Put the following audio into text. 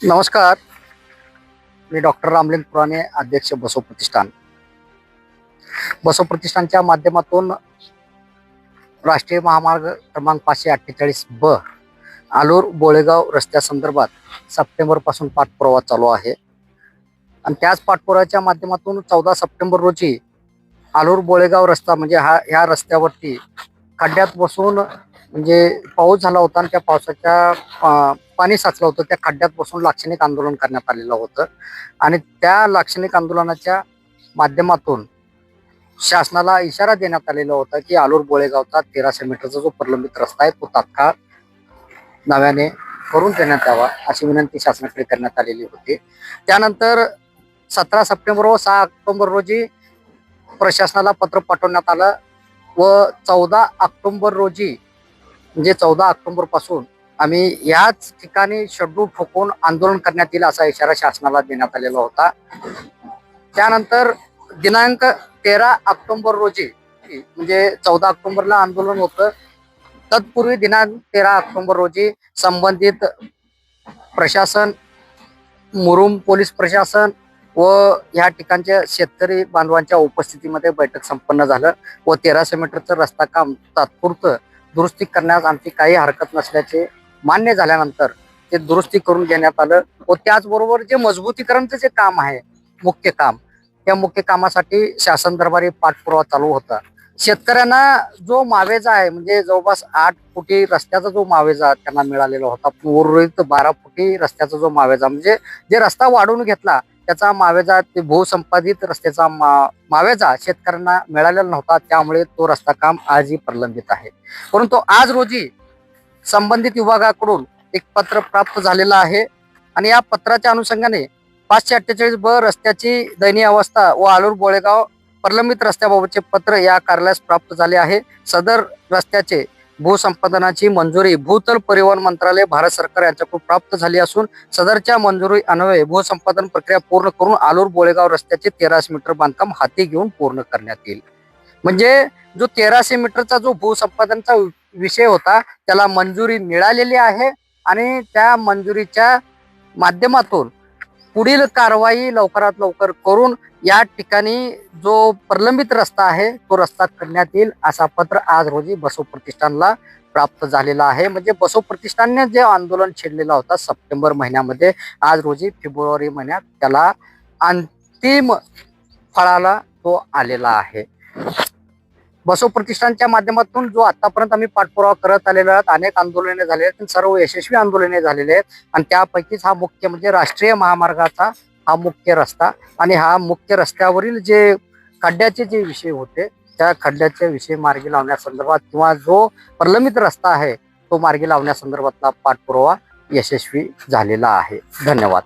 नमस्कार. मी डॉक्टर रामलिंग पुराणे, अध्यक्ष बसव प्रतिष्ठान. बसव प्रतिष्ठानच्या माध्यमातून राष्ट्रीय महामार्ग क्रमांक 548 ब आलूर बोळेगाव रस्त्यासंदर्भात सप्टेंबरपासून पाठपुरावा चालू आहे. आणि त्याच पाठपुराव्याच्या माध्यमातून 14 सप्टेंबर रोजी आलूर बोळेगाव रस्ता म्हणजे ह्या रस्त्यावरती खड्ड्यात बसून म्हणजे पाऊस झाला होता आणि त्या पावसाच्या पाणी साचलं होतं. त्या खड्ड्यात बसून लाक्षणिक आंदोलन करण्यात आलेलं होतं आणि त्या लाक्षणिक आंदोलनाच्या माध्यमातून शासनाला इशारा देण्यात आलेला होता की आलूर बोळेगावचा 1300 मीटरचा जो प्रलंबित रस्ता आहे तो तात्काळ नव्याने करून देण्यात यावा अशी विनंती शासनाकडे करण्यात आलेली होती. त्यानंतर 17 सप्टेंबर व 6 ऑक्टोबर रोजी प्रशासनाला पत्र पाठवण्यात आलं व 14 ऑक्टोबर रोजी म्हणजे 14 ऑक्टोबर पासून आम्ही याच ठिकाणी शेड्यूल ठोकून आंदोलन करण्यात येईल असा इशारा शासनाला देण्यात आलेला होता. त्यानंतर दिनांक 13 ऑक्टोबर रोजी म्हणजे 14 ऑक्टोबरला आंदोलन होतं. तत्पूर्वी दिनांक 13 ऑक्टोबर रोजी संबंधित प्रशासन, मुरुम पोलीस प्रशासन व या ठिकाणच्या शेतकरी बांधवांच्या उपस्थितीमध्ये बैठक संपन्न झालं व 1300 मीटरचं रस्ता काम तात्पुरतं दुरुस्ती करण्यास आमची काही हरकत नसल्याचे मान्य झाल्यानंतर ते दुरुस्ती करून घेण्यात आलं व त्याचबरोबर जे मजबूतीकरणचं जे काम आहे मुख्य काम, त्या मुख्य कामासाठी शासन दरबारी पाठपुरावा चालू होता. शेतकऱ्यांना जो मावेजा आहे म्हणजे जवळपास 8 फुटी रस्त्याचा जो मावेजा त्यांना मिळालेला होता, उर्वरित 12 फुटी रस्त्याचा जो मावेजा म्हणजे जे रस्ता वाढवून घेतला त्याचा मावेजा, ते भूसंपादित रस्त्याचा मावेजा शेतकऱ्यांना मिळालेला नव्हता. त्यामुळे तो रस्ता काम आजही प्रलंबित आहे. परंतु आज रोजी संबंधित विभागाकडून एक पत्र प्राप्त झालेलं आहे आणि या पत्राच्या अनुषंगाने 548 ब रस्त्याची दयनीय अवस्था व आलूर बोळेगाव प्रलंबित रस्त्याबाबतचे पत्र या कार्यालयास प्राप्त झाले आहे. सदर रस्त्याचे भूसंपादनाची मंजुरी भूतल परिवहन मंत्रालय भारत सरकार यांच्याकडून प्राप्त झाली असून सदरच्या मंजुरी अन्वये भूसंपादन प्रक्रिया पूर्ण करून आलूर बोळेगाव रस्त्याचे 1300 मीटर बांधकाम हाती घेऊन पूर्ण करण्यात येईल. म्हणजे जो 1300 मीटरचा जो भूसंपादनचा विषय होता त्याला मंजुरी मिळालेली आहे आणि त्या मंजुरीच्या माध्यमातून पुढील कारवाई लवकरात लवकर करून या ठिकाणी जो प्रलंबित रस्ता आहे तो रस्ता करण्यात येईल असा पत्र आज रोजी बसव प्रतिष्ठानला प्राप्त झालेला आहे. म्हणजे बसव प्रतिष्ठानने जे आंदोलन छेडलेला होता सप्टेंबर महिन्यामध्ये, आज रोजी फेब्रुवारी महिन्यात त्याला अंतिम फळाला तो आलेला आहे. बसव प्रतिष्ठानच्या माध्यमातून जो आतापर्यंत आम्ही पाठपुरावा करत आलेलो आहोत, अनेक आंदोलने झालेली आहेत, सर्व यशस्वी आंदोलने झालेली आहेत आणि त्यापैकीच हा मुख्य म्हणजे राष्ट्रीय महामार्गाचा हा मुख्य रस्ता आणि हा मुख्य रस्त्यावरील जे खड्ड्याचे जे विषय होते त्या खड्ड्याचे विषय मार्गी लावण्यासंदर्भात किंवा जो प्रलंबित रस्ता आहे तो मार्गी लावण्यासंदर्भातला पाठपुरावा यशस्वी झालेला आहे. धन्यवाद.